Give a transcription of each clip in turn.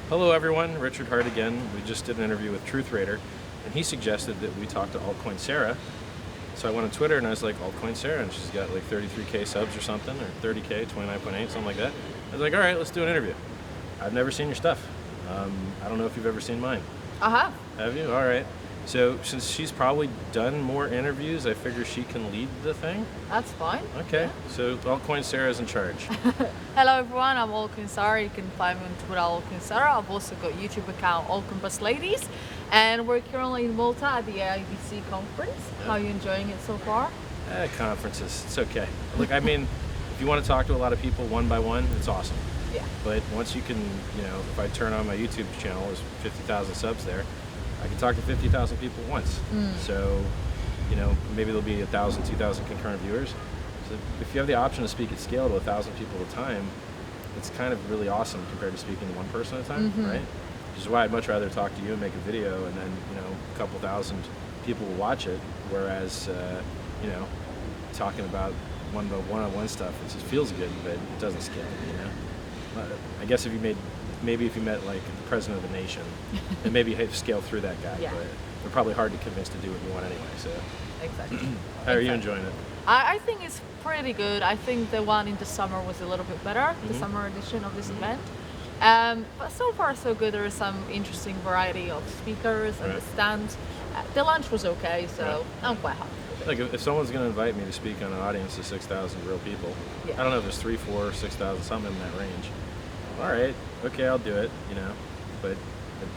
Hello everyone, RichardHeart again. We just did an interview with TruthRaider, and he suggested that we talk to AltcoinSara. So I went on Twitter and I was like, AltcoinSara, and she's got like 33K subs or something, or 30K, 29.8, something like that. I was like, all right, let's do an interview. I've never seen your stuff. I don't know if you've ever seen mine. I have. Have you? All right. So since she's probably done more interviews, I figure she can lead the thing. That's fine. Okay. Yeah. So AltcoinSara is in charge. Hello everyone, I'm AltcoinSara. You can find me on Twitter, AltcoinSara. I've also got a YouTube account, AltcoinBusLadies. And we're currently in Malta at the AIBC conference. Yeah. How are you enjoying it so far? Conferences, it's okay. Look, I mean, if you want to talk to a lot of people one by one, it's awesome. Yeah. But once you can, if I turn on my YouTube channel, there's 50,000 subs there, I can talk to 50,000 people once. So, maybe there'll be 1,000, 2,000 concurrent viewers. So if you have the option to speak at scale to 1,000 people at a time, it's kind of really awesome compared to speaking to one person at a time, right? Which is why I'd much rather talk to you and make a video and then, a couple thousand people will watch it. Whereas, talking about one-on-one stuff, it just feels good, but it doesn't scale, I guess if you met like the president of the nation, and maybe you have to scale through that guy, Yeah. but they're probably hard to convince to do what you want anyway, so. Exactly. How are you enjoying it? I think it's pretty good. I think the one in the summer was a little bit better, the summer edition of this event. But so far so good. There is some interesting variety of speakers and the stands. The lunch was okay, so I'm quite happy. Like if someone's going to invite me to speak on an audience of 6,000 real people, I don't know if there's 3, 4, 6,000, something in that range. All right, okay, I'll do it, but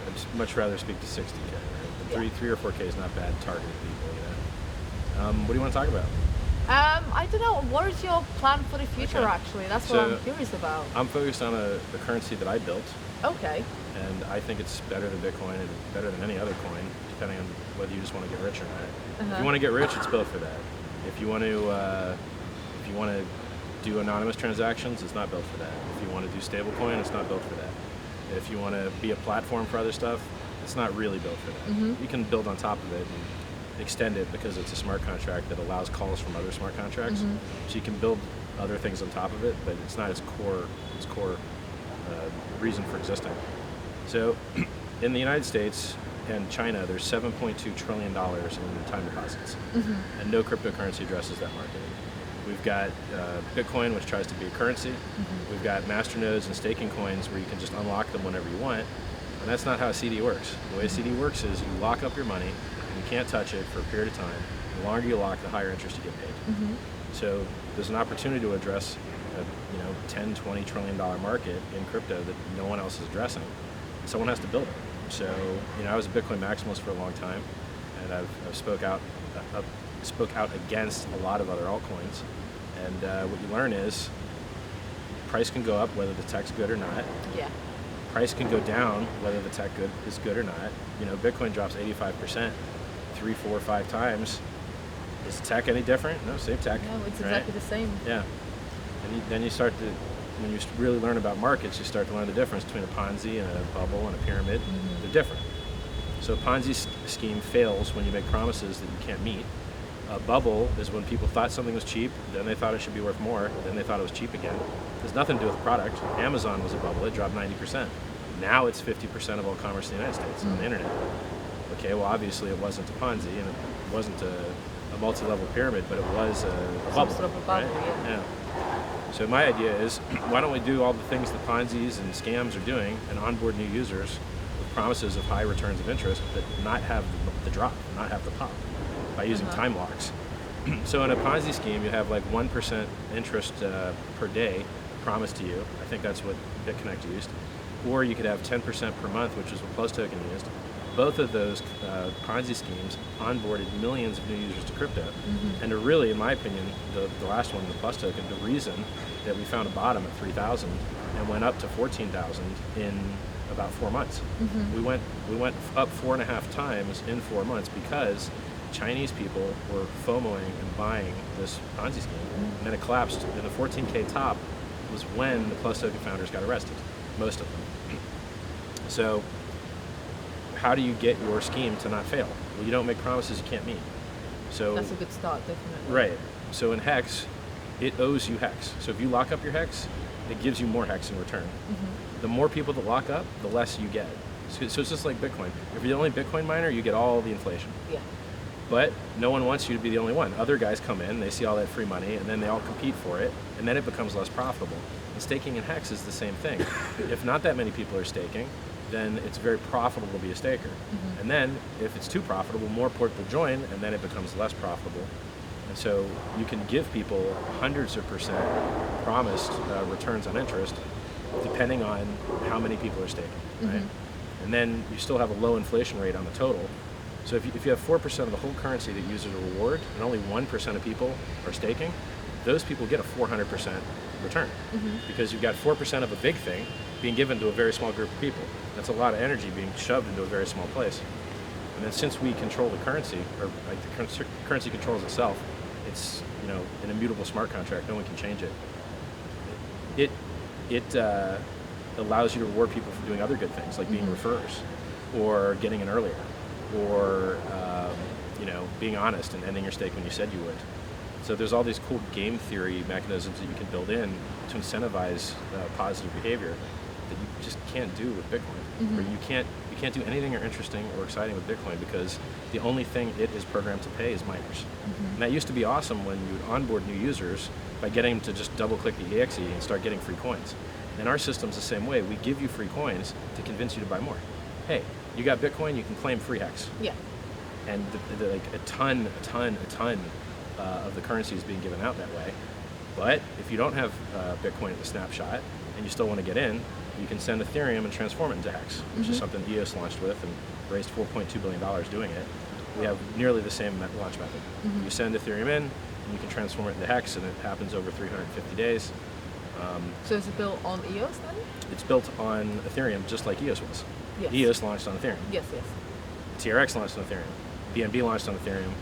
I'd just much rather speak to 60K, right? 3 or 4K is not bad targeted people, What do you want to talk about? I don't know, what is your plan for the future actually? That's what I'm curious about. I'm focused on a currency that I built. Okay. And I think it's better than Bitcoin and better than any other coin, depending on whether you just want to get rich or not. If you want to get rich, it's built for that. If you want to do anonymous transactions, it's not built for that. If you want to do stablecoin, it's not built for that. If you want to be a platform for other stuff, it's not really built for that. You can build on top of it and extend it because it's a smart contract that allows calls from other smart contracts. So you can build other things on top of it, but it's not its core reason for existing. So in the United States and China, there's $7.2 trillion in time deposits, and no cryptocurrency addresses that market. We've got Bitcoin, which tries to be a currency. We've got masternodes and staking coins where you can just unlock them whenever you want, and that's not how a CD works. The way a CD works is you lock up your money, and you can't touch it for a period of time. The longer you lock, the higher interest you get paid. So there's an opportunity to address a $10, $20 trillion market in crypto that no one else is addressing. Someone has to build it. So, I was a Bitcoin maximalist for a long time, and I've spoke out against a lot of other altcoins. And what you learn is price can go up whether the tech's good or not. Yeah. Price can go down whether the tech is good or not. Bitcoin drops 85%, 3, 4, 5 times. Is the tech any different? No, same tech. No, it's exactly the same. Yeah. And then you start to, when you really learn about markets, you start to learn the difference between a Ponzi and a bubble and a pyramid. They're different. So a Ponzi scheme fails when you make promises that you can't meet. A bubble is when people thought something was cheap, then they thought it should be worth more, then they thought it was cheap again. It has nothing to do with the product. Amazon was a bubble, it dropped 90%. Now it's 50% of all commerce in the United States on the internet. Okay, well obviously it wasn't a Ponzi and it wasn't a multi-level pyramid, but it was a bubble. Sort of a bubble, right? Yeah. So my idea is, why don't we do all the things that Ponzi's and scams are doing and onboard new users with promises of high returns of interest, but not have the drop, not have the pop, by using time locks. So in a Ponzi scheme, you have like 1% interest per day promised to you. I think that's what BitConnect used. Or you could have 10% per month, which is what Plus Token used. Both of those Ponzi schemes onboarded millions of new users to crypto. And really, in my opinion, the last one, the Plus Token, the reason that we found a bottom at 3,000 and went up to 14,000 in about 4 months. We went up 4.5 times in 4 months because Chinese people were FOMOing and buying this Ponzi scheme. And then it collapsed. And the 14K top was when the Plus Token founders got arrested, most of them. So how do you get your scheme to not fail? Well, you don't make promises you can't meet. So that's a good start, definitely. Right. So in HEX, it owes you HEX. So if you lock up your HEX, it gives you more HEX in return. The more people that lock up, the less you get. So it's just like Bitcoin. If you're the only Bitcoin miner, you get all the inflation. Yeah. But no one wants you to be the only one. Other guys come in, they see all that free money, and then they all compete for it, and then it becomes less profitable. And staking in HEX is the same thing. If not that many people are staking, then it's very profitable to be a staker. And then if it's too profitable, more people join, and then it becomes less profitable. And so you can give people hundreds of % promised returns on interest, depending on how many people are staking, right? And then you still have a low inflation rate on the total. So if you have 4% of the whole currency that uses a reward, and only 1% of people are staking, those people get a 400% return. Because you've got 4% of a big thing being given to a very small group of people. That's a lot of energy being shoved into a very small place. And then since we control the currency, or like the currency controls itself, it's an immutable smart contract. No one can change it. It allows you to reward people for doing other good things, like being referrers, or getting in earlier, or being honest and ending your stake when you said you would. So there's all these cool game theory mechanisms that you can build in to incentivize positive behavior that you just can't do with Bitcoin. Or you can't do anything interesting or exciting with Bitcoin because the only thing it is programmed to pay is miners. And that used to be awesome when you would onboard new users by getting them to just double-click the EXE and start getting free coins. And our system's the same way. We give you free coins to convince you to buy more. Hey, you got Bitcoin, you can claim free HEX. Yeah. And like a ton of the currency is being given out that way. But if you don't have Bitcoin at the snapshot and you still want to get in, you can send Ethereum and transform it into HEX, which is something EOS launched with and raised $4.2 billion doing it. We have nearly the same launch method. You send Ethereum in, and you can transform it into HEX, and it happens over 350 days. So is it built on EOS then? It's built on Ethereum just like EOS was. Yes. EOS launched on Ethereum. Yes. TRX launched on Ethereum. BNB launched on Ethereum.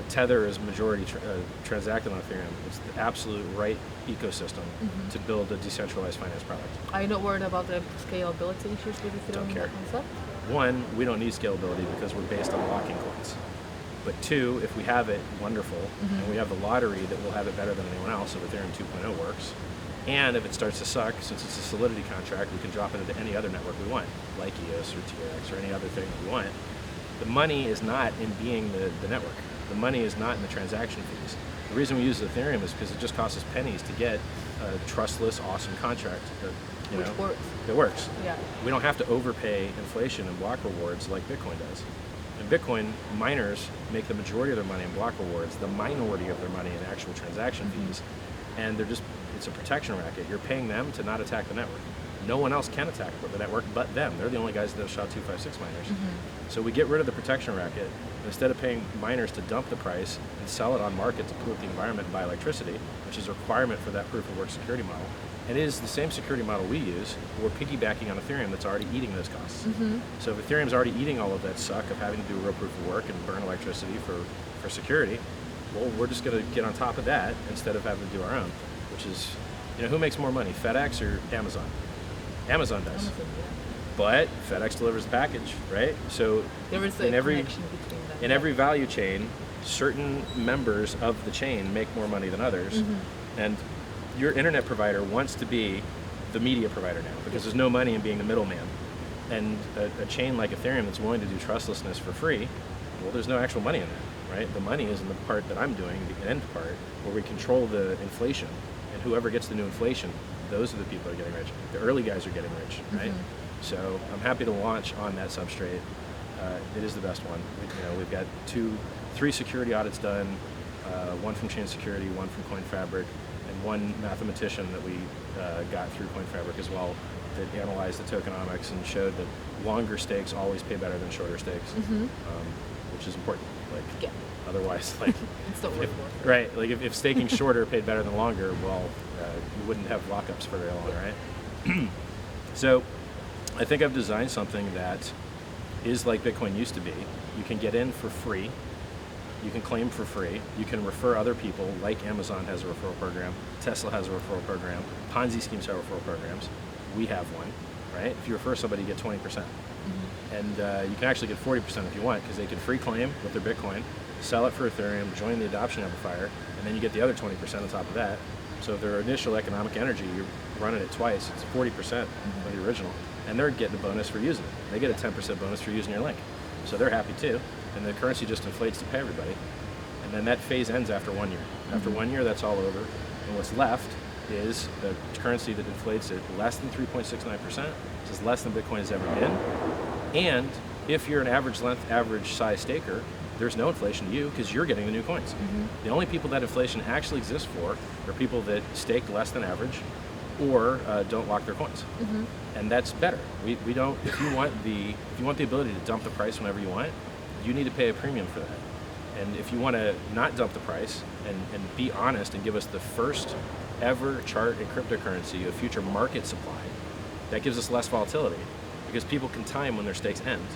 Tether is majority transacted on Ethereum. It's the absolute right ecosystem to build a decentralized finance product. Are you not worried about the scalability issues with Ethereum? Don't care. Concept? One, we don't need scalability because we're based on locking coins. But two, if we have it, wonderful. And we have the lottery that will have it better than anyone else if Ethereum 2.0 works. And if it starts to suck, since it's a Solidity contract, we can drop it into any other network we want, like EOS or TRX or any other thing that we want. The money is not in being the network. The money is not in the transaction fees. The reason we use Ethereum is because it just costs us pennies to get a trustless, awesome contract that, Which works. It works. Yeah. We don't have to overpay inflation and block rewards like Bitcoin does. In Bitcoin, miners make the majority of their money in block rewards, the minority of their money in actual transaction fees, and it's a protection racket. You're paying them to not attack the network. No one else can attack the network but them. They're the only guys that have SHA-256 miners. So we get rid of the protection racket. Instead of paying miners to dump the price and sell it on market to pollute the environment and buy electricity, which is a requirement for that proof of work security model, it is the same security model we use. We're piggybacking on Ethereum that's already eating those costs. So if Ethereum's already eating all of that suck of having to do real proof of work and burn electricity for security, well, we're just going to get on top of that instead of having to do our own, which is, who makes more money, FedEx or Amazon? Amazon does. But FedEx delivers the package, right? So there is a connection between them. In every value chain, certain members of the chain make more money than others. And your internet provider wants to be the media provider now because there's no money in being the middleman. And a chain like Ethereum that's willing to do trustlessness for free, well, there's no actual money in that, right? The money is in the part that I'm doing, the end part, where we control the inflation. And whoever gets the new inflation, those are the people that are getting rich. The early guys are getting rich, right? So I'm happy to launch on that substrate. It is the best one. We've got 3 security audits done, one from Chain Security, one from CoinFabric, and one mathematician that we got through CoinFabric as well that analyzed the tokenomics and showed that longer stakes always pay better than shorter stakes, which is important. Otherwise, it's not worth it. Right? Like if staking shorter paid better than longer, well, you wouldn't have lockups for very long, right? So I think I've designed something that is like Bitcoin used to be. You can get in for free. You can claim for free. You can refer other people, like Amazon has a referral program. Tesla has a referral program. Ponzi schemes have referral programs. We have one, right? If you refer somebody, you get 20%. And you can actually get 40% if you want, because they can free claim with their Bitcoin, sell it for Ethereum, join the adoption amplifier, and then you get the other 20% on top of that. So their initial economic energy, running it twice. It's 40% of the original, and they're getting a bonus for using it. They get a 10% bonus for using your link, so they're happy too. And the currency just inflates to pay everybody, and then that phase ends after 1 year. After 1 year, that's all over, and what's left is the currency that inflates at less than 3.69%, which is less than Bitcoin has ever been. And if you're an average length, average size staker, there's no inflation to you because you're getting the new coins. The only people that inflation actually exists for are people that stake less than average or don't lock their coins. And that's better. We don't. If you want the ability to dump the price whenever you want, you need to pay a premium for that. And if you want to not dump the price and be honest and give us the first ever chart in cryptocurrency of future market supply, that gives us less volatility because people can time when their stakes end.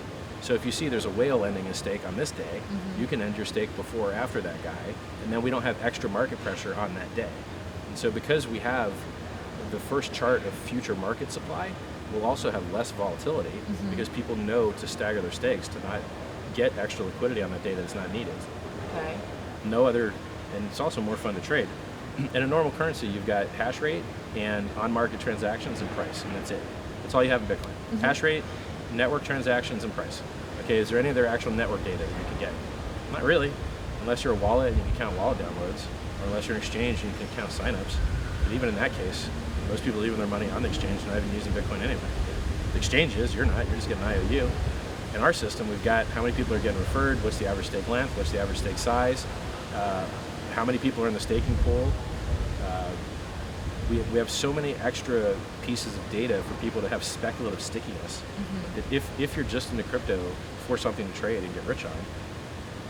So if you see there's a whale ending a stake on this day, you can end your stake before or after that guy, and then we don't have extra market pressure on that day. And so because we have the first chart of future market supply, we'll also have less volatility because people know to stagger their stakes to not get extra liquidity on that day that it's not needed. Okay. No other, and it's also more fun to trade. In a normal currency, you've got hash rate and on-market transactions and price, and that's it. That's all you have in Bitcoin. Hash rate, network transactions, and price. Okay, is there any other actual network data you can get? Not really, unless you're a wallet and you can count wallet downloads, or unless you're an exchange and you can count signups. But even in that case, most people leaving their money on the exchange and not even using Bitcoin anyway. The exchange is, you're not, you're just getting IOU. In our system, we've got how many people are getting referred, what's the average stake length, what's the average stake size, how many people are in the staking pool. We have so many extra pieces of data for people to have speculative stickiness that if you're just into crypto for something to trade and get rich on,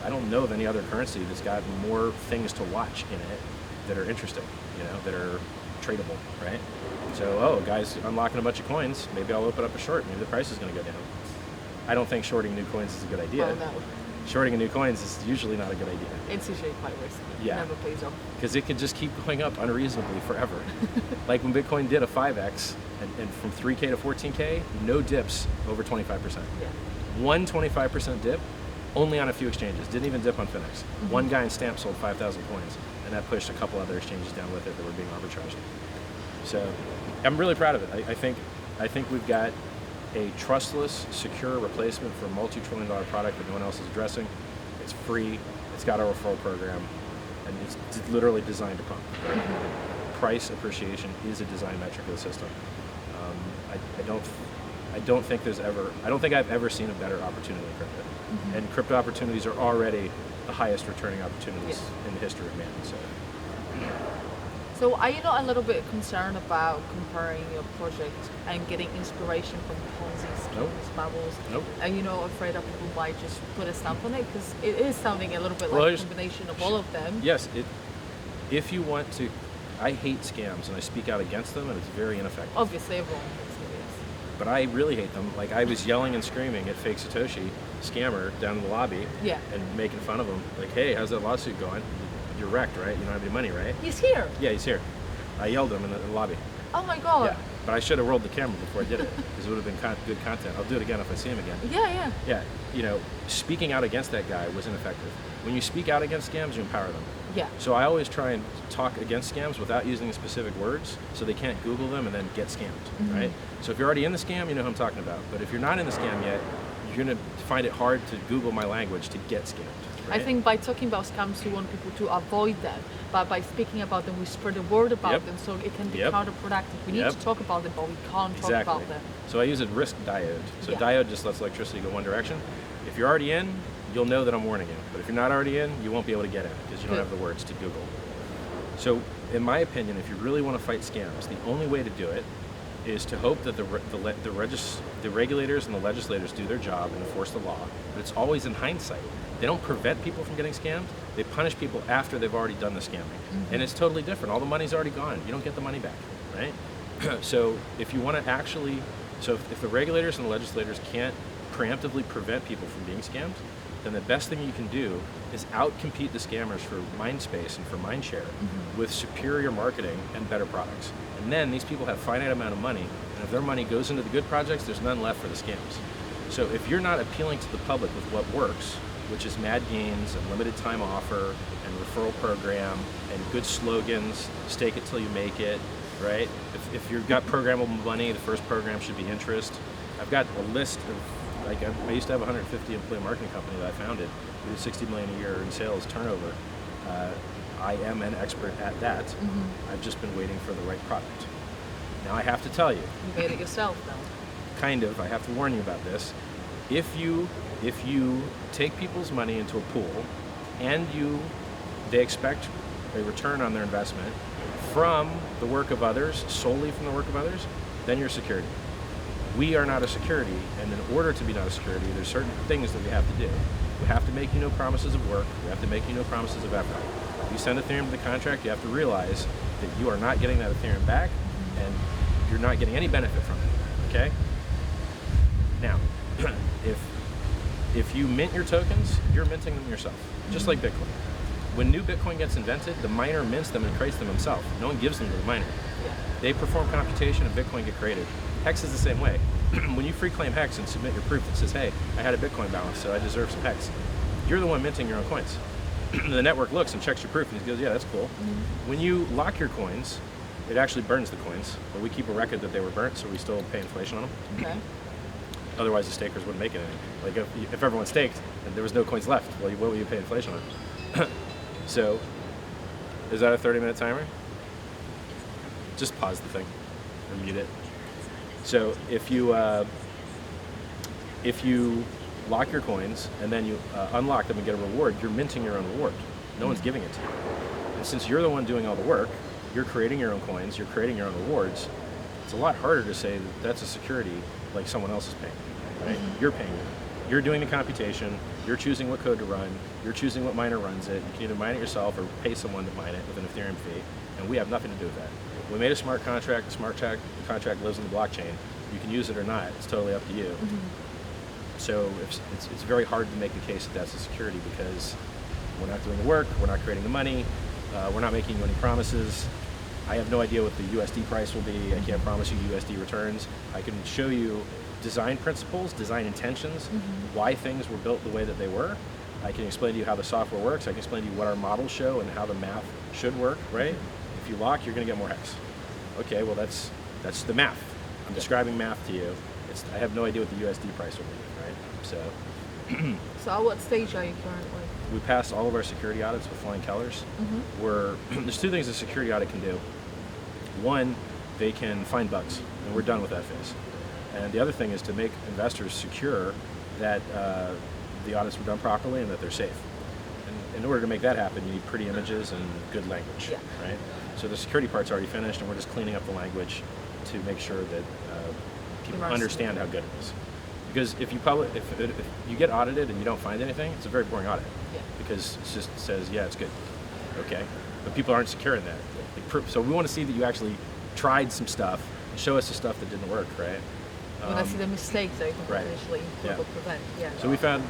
I don't know of any other currency that's got more things to watch in it that are interesting, that are tradable, right? So, guys unlocking a bunch of coins, maybe I'll open up a short, maybe the price is going to go down. I don't think shorting new coins is a good idea. Well, no. Shorting a new coins is usually not a good idea. It's usually quite risky. Yeah. Never pays off. Because it can just keep going up unreasonably forever. Like when Bitcoin did a 5x and from 3K to 14K, no dips over 25%. Yeah. One 25% dip, only on a few exchanges. Didn't even dip on Finex. One guy in Stamp sold 5,000 coins, and that pushed a couple other exchanges down with it that were being arbitraged. So I'm really proud of it. I think we've got a trustless, secure replacement for a multi-trillion-dollar product that no one else is addressing. It's free, it's got a referral program, and it's literally designed to pump. Price appreciation is a design metric of the system. I don't think I've ever seen a better opportunity in crypto. And crypto opportunities are already the highest returning opportunities in the history of man. So are you not a little bit concerned about comparing your project and getting inspiration from Ponzi schemes, bubbles? Nope. Are you not afraid that people might just put a stamp on it? Because it is sounding a little bit like a combination of all of them. Yes. If you want to, I hate scams and I speak out against them, and it's very ineffective. Obviously, everyone hates them, yes. But I really hate them. Like I was yelling and screaming at fake Satoshi scammer down in the lobby and making fun of him. Like, hey, how's that lawsuit going? You're wrecked, right? You don't have any money, right? He's here. Yeah, he's here. I yelled at him in the lobby. Oh my God. Yeah, but I should have rolled the camera before I did it because it would have been good content. I'll do it again if I see him again. Yeah. Yeah, speaking out against that guy was ineffective. When you speak out against scams, you empower them. Yeah. So I always try and talk against scams without using specific words so they can't Google them and then get scammed, right? So if you're already in the scam, you know who I'm talking about. But if you're not in the scam yet, you're going to find it hard to Google my language to get scammed. Right? I think by talking about scams, you want people to avoid them. But by speaking about them, we spread the word about them, so it can be counterproductive. We need to talk about them, but we can't talk about them. So I use a risk diode. So diode just lets electricity go one direction. If you're already in, you'll know that I'm warning you. But if you're not already in, you won't be able to get in because you don't have the words to Google. So in my opinion, if you really want to fight scams, the only way to do it is to hope that the regulators and the legislators do their job and enforce the law. But it's always in hindsight. They don't prevent people from getting scammed. They punish people after they've already done the scamming. And it's totally different. All the money's already gone. You don't get the money back, right? So if you want to if the regulators and the legislators can't preemptively prevent people from being scammed, then the best thing you can do is outcompete the scammers for mind space and for mind share with superior marketing and better products. And then these people have a finite amount of money, and if their money goes into the good projects, there's none left for the scams. So if you're not appealing to the public with what works, which is mad gains and limited time offer and referral program and good slogans, stake it till you make it, right? If you've got programmable money, the first program should be interest. I've got a list of, like, I used to have a 150 employee marketing company that I founded. We did 60 million a year in sales turnover. I am an expert at that. I've just been waiting for the right product. Now I have to tell you. You made it yourself, though. Kind of. I have to warn you about this. If you take people's money into a pool and they expect a return on their investment from the work of others, solely from the work of others, then you're security. We are not a security, and in order to be not a security, there's certain things that we have to do. We have to make you no promises of work. We have to make you no promises of effort. If you send Ethereum to the contract, you have to realize that you are not getting that Ethereum back, and you're not getting any benefit from it, okay? Now, if you mint your tokens, you're minting them yourself, just like Bitcoin. When new Bitcoin gets invented, the miner mints them and creates them himself. No one gives them to the miner. They perform computation and Bitcoin get created. Hex is the same way. When you free claim Hex and submit your proof that says, hey, I had a Bitcoin balance, so I deserve some Hex, you're the one minting your own coins. The network looks and checks your proof and he goes, yeah, that's cool. When you lock your coins, it actually burns the coins, but we keep a record that they were burnt, so we still pay inflation on them. Okay. Otherwise, the stakers wouldn't make it any. Like if everyone staked and there was no coins left, well, what would you pay inflation on? So, is that a 30-minute timer? Just pause the thing or mute it. So if you lock your coins and then you unlock them and get a reward, you're minting your own reward. No one's giving it to you. And since you're the one doing all the work, you're creating your own coins, you're creating your own rewards, it's a lot harder to say that that's a security like someone else is paying, right? You're paying it. You're doing the computation, you're choosing what code to run, you're choosing what miner runs it. You can either mine it yourself or pay someone to mine it with an Ethereum fee, and we have nothing to do with that. We made a smart contract. The smart contract lives in the blockchain. You can use it or not. It's totally up to you. So it's very hard to make the case that that's a security because we're not doing the work, we're not creating the money, we're not making you any promises. I have no idea what the USD price will be. I can't promise you USD returns. I can show you design principles, design intentions, why things were built the way that they were. I can explain to you how the software works. I can explain to you what our models show and how the math should work, right? If you lock, you're going to get more Hex. Okay, well that's the math. I'm describing math to you. I have no idea what the USD price will be, right? So. So at what stage are you currently? We passed all of our security audits with flying colors. There's two things a security audit can do. One, they can find bugs, and we're done with that phase. And the other thing is to make investors secure that the audits were done properly and that they're safe. And in order to make that happen, you need pretty images and good language, right? So the security part's already finished, and we're just cleaning up the language to make sure that people understand how good it is. Because if you get audited and you don't find anything, it's a very boring audit. Because it just says, yeah, it's good, okay? But people aren't secure in that. So we want to see that you actually tried some stuff and show us the stuff that didn't work, right? When I see the mistakes that you can potentially prevent. So we found,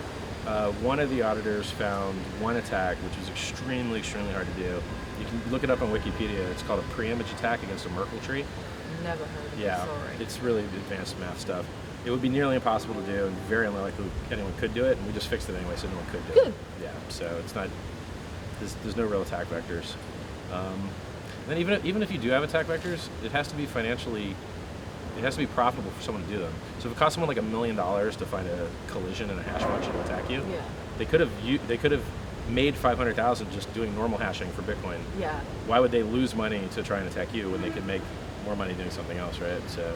one of the auditors found one attack, which was extremely, extremely hard to do. You can look it up on Wikipedia. It's called a pre-image attack against a Merkle tree. Never heard of it, sorry. It's really advanced math stuff. It would be nearly impossible to do, and very unlikely anyone could do it, and we just fixed it anyway, so no one could do it. Yeah, so it's not, there's no real attack vectors. Then even if you do have attack vectors, it has to be profitable for someone to do them. So if it costs someone like $1 million to find a collision in a hash function to attack you, they could have made 500,000 just doing normal hashing for Bitcoin. Why would they lose money to try and attack you when they could make more money doing something else, right? So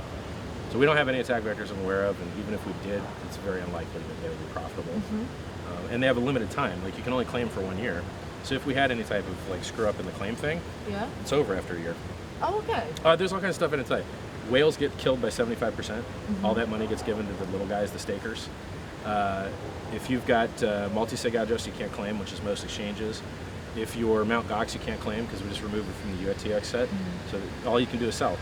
we don't have any attack vectors I'm aware of, and even if we did, it's very unlikely that they would be profitable. And they have a limited time. Like, you can only claim for 1 year. So if we had any type of like screw up in the claim thing, it's over after a year. Oh, okay. There's all kinds of stuff in it today. Whales get killed by 75%. All that money gets given to the little guys, the stakers. If you've got multi-sig address, you can't claim, which is most exchanges. If you're Mt. Gox, you can't claim because we just removed it from the UTX set. So all you can do is sell.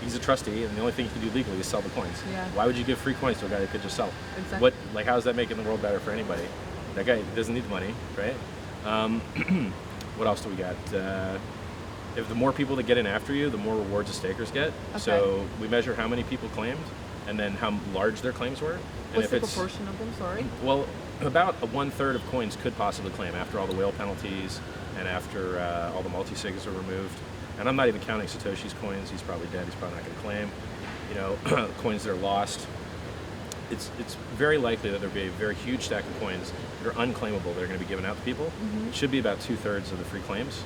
He's a trustee, and the only thing you can do legally is sell the coins. Why would you give free coins to a guy that could just sell? Exactly. How is that making the world better for anybody? That guy doesn't need the money, right? What else do we got? If the more people that get in after you, the more rewards the stakers get. So we measure how many people claimed, and then how large their claims were. What's the proportion of them, sorry? Well, about 1/3 of coins could possibly claim after all the whale penalties and after all the multi-sigs are removed. and I'm not even counting Satoshi's coins. He's probably dead. He's probably not going to claim. You know, coins that are lost. It's very likely that there'll be a very huge stack of coins that are unclaimable that are going to be given out to people. It should be about 2/3 of the free claims,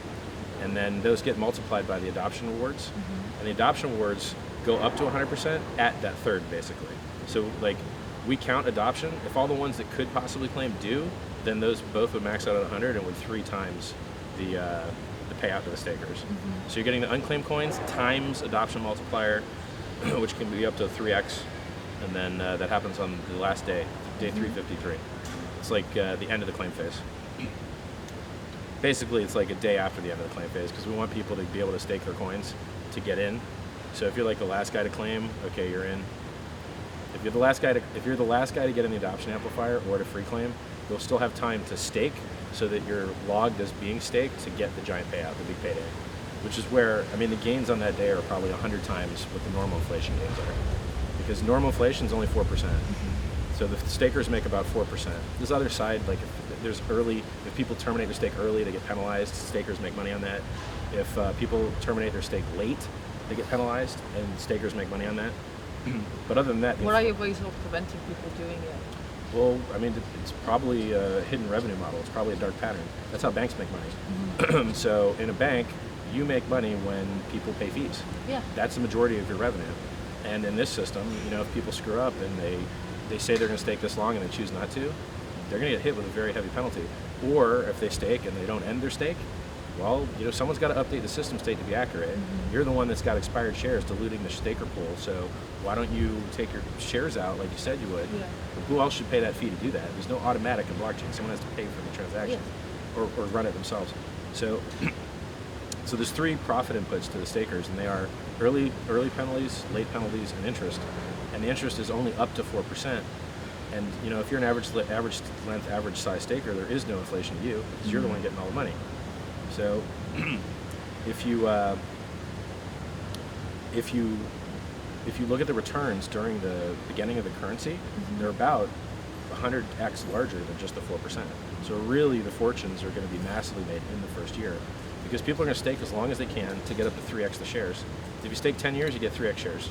and then those get multiplied by the adoption rewards, and the adoption rewards go up to 100% at that third, basically. So like, we count adoption. If all the ones that could possibly claim do, then those both would max out at 100 and would 3 times the payout to the stakers. So you're getting the unclaimed coins times adoption multiplier, which can be up to 3x, and then that happens on the last day, day 353. It's like the end of the claim phase. Basically, it's like a day after the end of the claim phase, because we want people to be able to stake their coins to get in. So if you're like the last guy to claim, okay, you're in. If you're the last guy to get in the adoption amplifier or to free claim, you'll still have time to stake, so that you're logged as being staked to get the giant payout, the big payday. Which is where, I mean, the gains on that day are probably 100 times what the normal inflation gains are, because normal inflation is only 4%. So the stakers make about 4%. This other side, like if people terminate their stake early, they get penalized. Stakers make money on that. If people terminate their stake late, they get penalized, and stakers make money on that. But other than that, what are your ways of preventing people doing it? Well, I mean, it's probably a hidden revenue model. It's probably a dark pattern. That's how banks make money. So in a bank, you make money when people pay fees. Yeah. That's the majority of your revenue. And in this system, you know, if people screw up and they say they're going to stake this long and they choose not to, they're going to get hit with a very heavy penalty. Or if they stake and they don't end their stake, well, you know, someone's got to update the system state to be accurate. You're the one that's got expired shares diluting the staker pool, so why don't you take your shares out like you said you would? Yeah. Who else should pay that fee to do that? There's no automatic in blockchain. Someone has to pay for the transaction or run it themselves. So there's 3 profit inputs to the stakers, and they are early penalties, late penalties, and interest. And the interest is only up to 4%. And you know, if you're an average length, average size staker, there is no inflation to you, because you're the one getting all the money. So if you look at the returns during the beginning of the currency, they're about 100x larger than just the 4%. So really, the fortunes are going to be massively made in the first year, because people are going to stake as long as they can to get up to 3x the shares. If you stake 10 years, you get 3x shares.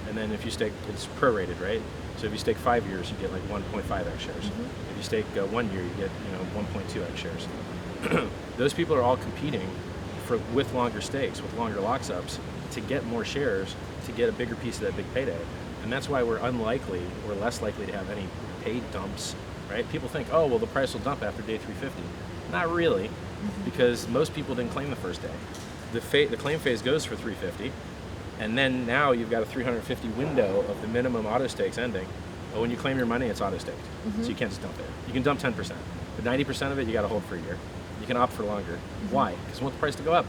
And then if you stake, it's prorated, right? So if you stake 5 years, you get like 1.5x shares. If you stake 1 year, you get 1.2x shares. Those people are all competing with longer stakes, with longer locks-ups, to get more shares, to get a bigger piece of that big payday. And that's why we're less likely to have any paid dumps, right? People think, oh, well, the price will dump after day 350. Not really, because most people didn't claim the first day. The claim phase goes for 350, and then now you've got a 350 window of the minimum auto stakes ending. But when you claim your money, it's auto staked, so you can't just dump it. You can dump 10%, but 90% of it you got to hold for a year. You can opt for longer. Why? Because we want the price to go up.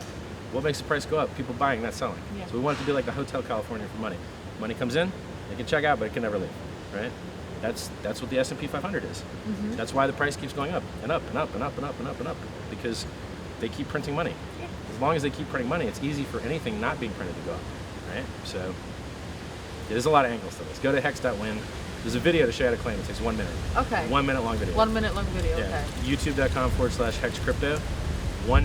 What makes the price go up? People buying, not selling. Yeah. So we want it to be like the Hotel California for money. Money comes in, they can check out, but it can never leave, right? That's what the S&P 500 is. That's why the price keeps going up and up and up and up and up and up and up, because they keep printing money. Yeah. As long as they keep printing money, it's easy for anything not being printed to go up, right? So there's a lot of angles to this. Go to Hex.win. There's a video to show you how to claim. It takes 1 minute. Okay. 1 minute long video. 1 minute long video, okay. YouTube.com/Hex Crypto.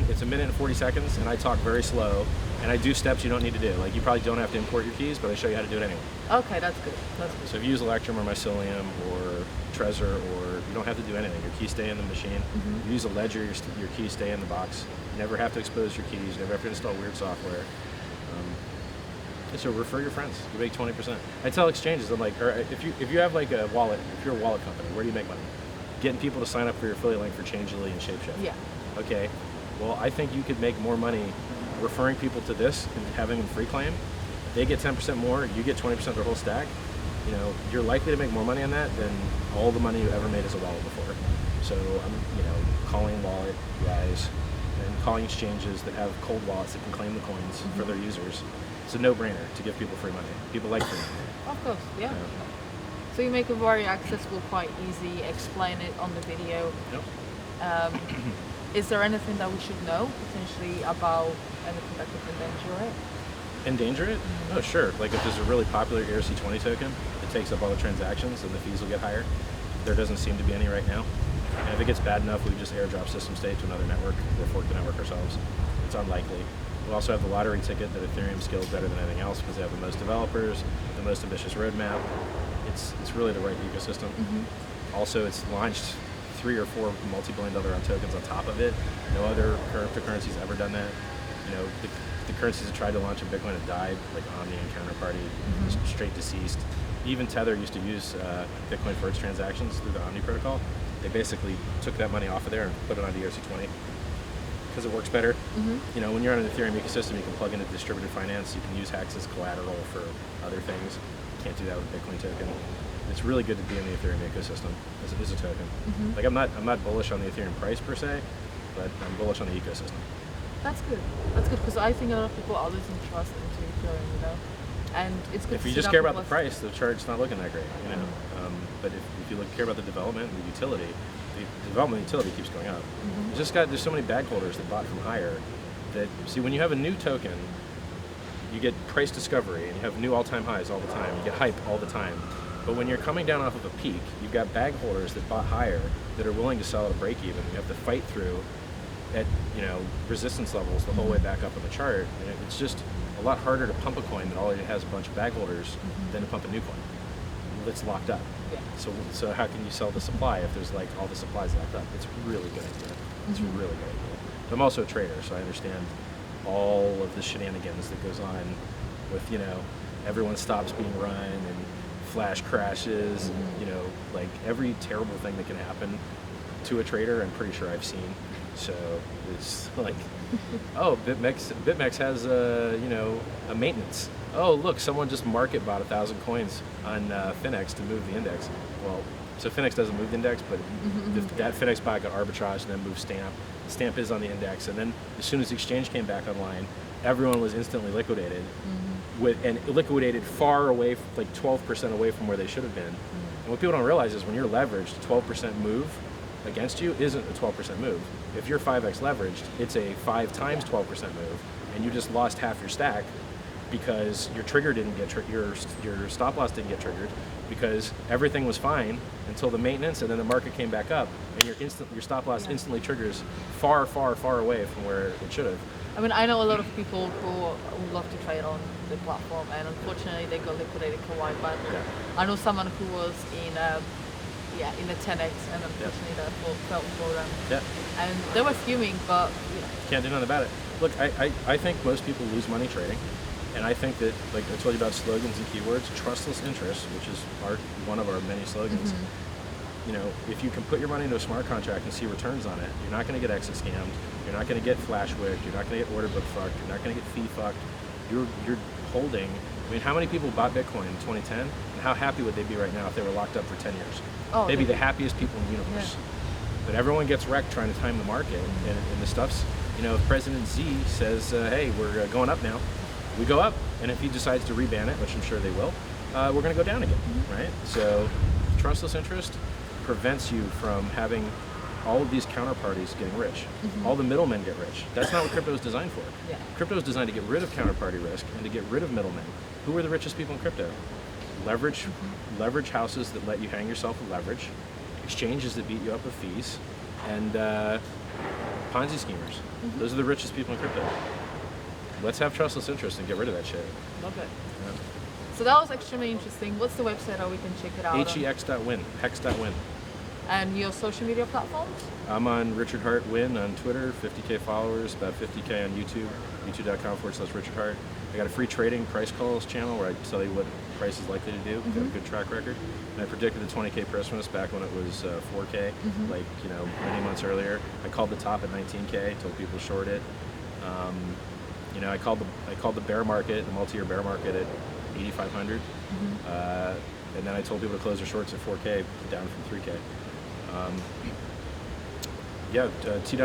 It's a minute and 40 seconds, and I talk very slow, and I do steps you don't need to do. Like, you probably don't have to import your keys, but I show you how to do it anyway. Okay, that's good. That's good. So if you use Electrum or Mycelium or Trezor, or you don't have to do anything. Your keys stay in the machine. You use a ledger, your keys stay in the box. You never have to expose your keys. You never have to install weird software. So refer your friends. You make 20%. I tell exchanges, I'm like, or if you have like a wallet, if you're a wallet company, where do you make money? Getting people to sign up for your affiliate link for Changelly and Shapeshift. Yeah. Okay. Well, I think you could make more money referring people to this and having them free claim. They get 10% more, you get 20% of their whole stack. You know, you're likely to make more money on that than all the money you ever made as a wallet before. So I'm, calling wallet guys and calling exchanges that have cold wallets that can claim the coins for their users. It's a no-brainer to give people free money. People like free money. Of course, yeah. So you make it very accessible, quite easy, explain it on the video. Yep. Is there anything that we should know potentially about anything that could endanger it? Endanger it? Oh, sure. Like if there's a really popular ERC20 token that takes up all the transactions and the fees will get higher. There doesn't seem to be any right now. And if it gets bad enough, we just airdrop system state to another network or fork the network ourselves. It's unlikely. We also have the lottery ticket that Ethereum scales better than anything else because they have the most developers, the most ambitious roadmap. It's really the right ecosystem. Also, it's launched 3 or 4 multi-billion-dollar tokens on top of it. No other cryptocurrency's ever done that. You know, the currencies that tried to launch a Bitcoin have died, like Omni and Counterparty, just straight deceased. Even Tether used to use Bitcoin for its transactions through the Omni protocol. They basically took that money off of there and put it on ERC20 because it works better. You know, when you're on an Ethereum ecosystem, you can plug into distributed finance. You can use HEX as collateral for other things. You can't do that with Bitcoin token. It's really good to be in the Ethereum ecosystem as it is a token. Like I'm not bullish on the Ethereum price per se, but I'm bullish on the ecosystem. That's good. That's good because I think a lot of people are losing trust into Ethereum, you know, and it's good. If you just care about the price, the chart's not looking that great, you know. But if you care about the development and the utility, the development utility keeps going up. There's so many bag holders that bought from higher that, see, when you have a new token, you get price discovery and you have new all-time highs all the time. You get hype all the time. But when you're coming down off of a peak, you've got bag holders that bought higher that are willing to sell at a break even. You have to fight through at, you know, resistance levels the whole way back up on the chart. And it's just a lot harder to pump a coin that already has a bunch of bag holders than to pump a new coin that's locked up. So how can you sell the supply if there's like all the supplies locked up? It's a really good idea. It's a really good idea. But I'm also a trader, so I understand all of the shenanigans that goes on with, you know, everyone stops being run and flash crashes, you know, like every terrible thing that can happen to a trader, I'm pretty sure I've seen. So it's like, oh, BitMEX has you know, a maintenance. Oh, look, someone just market bought 1,000 coins on Finex to move the index. Well, so Finex doesn't move the index, but that Finex buy got arbitrage and then moved Stamp. Stamp is on the index, and then as soon as the exchange came back online, everyone was instantly liquidated, and liquidated far away, like 12% away from where they should have been. And what people don't realize is when you're leveraged, 12% move against you isn't a 12% move. If you're 5x leveraged, it's a 5 times 12% move, and you just lost half your stack because your trigger didn't get your stop loss didn't get triggered because everything was fine until the maintenance, and then the market came back up, and your stop loss instantly triggers far away from where it should have. I mean, I know a lot of people who would love to trade on the platform, and unfortunately they got liquidated for a while. But I know someone who was in the 10x, and unfortunately that fell for them. And they were fuming, but you know. Can't do nothing about it. Look, I think most people lose money trading, and I think that, like I told you about slogans and keywords, trustless interest, which is one of our many slogans. You know, if you can put your money into a smart contract and see returns on it, you're not going to get exit scammed. You're not going to get flash wicked. You're not going to get order book fucked. You're not going to get fee fucked. You're holding. I mean, how many people bought Bitcoin in 2010, and how happy would they be right now if they were locked up for 10 years? Oh, they'd be the happiest people in the universe. But everyone gets wrecked trying to time the market, and the stuff's, you know, if President Z says, hey, we're going up now, we go up. And if he decides to reban it, which I'm sure they will, we're going to go down again, right? So trustless interest prevents you from having all of these counterparties getting rich. All the middlemen get rich. That's not what crypto is designed for. Crypto is designed to get rid of counterparty risk and to get rid of middlemen. Who are the richest people in crypto? Leverage houses that let you hang yourself with leverage, exchanges that beat you up with fees, and Ponzi schemers. Those are the richest people in crypto. Let's have trustless interest and get rid of that shit. Love it. So that was extremely interesting. What's the website how we can check it out? HEX.win. Hex.win. And your social media platforms? I'm on RichardHeart on Twitter, 50K followers, about 50K on YouTube, youtube.com/RichardHeart. I got a free trading price calls channel where I tell you what price is likely to do. Got a good track record. And I predicted the 20K Christmas back when it was 4K, like, you know, many months earlier. I called the top at 19K, told people to short it. You know, I called the bear market, the multi-year bear market at 8,500. And then I told people to close their shorts at 4K, down from 3K. T.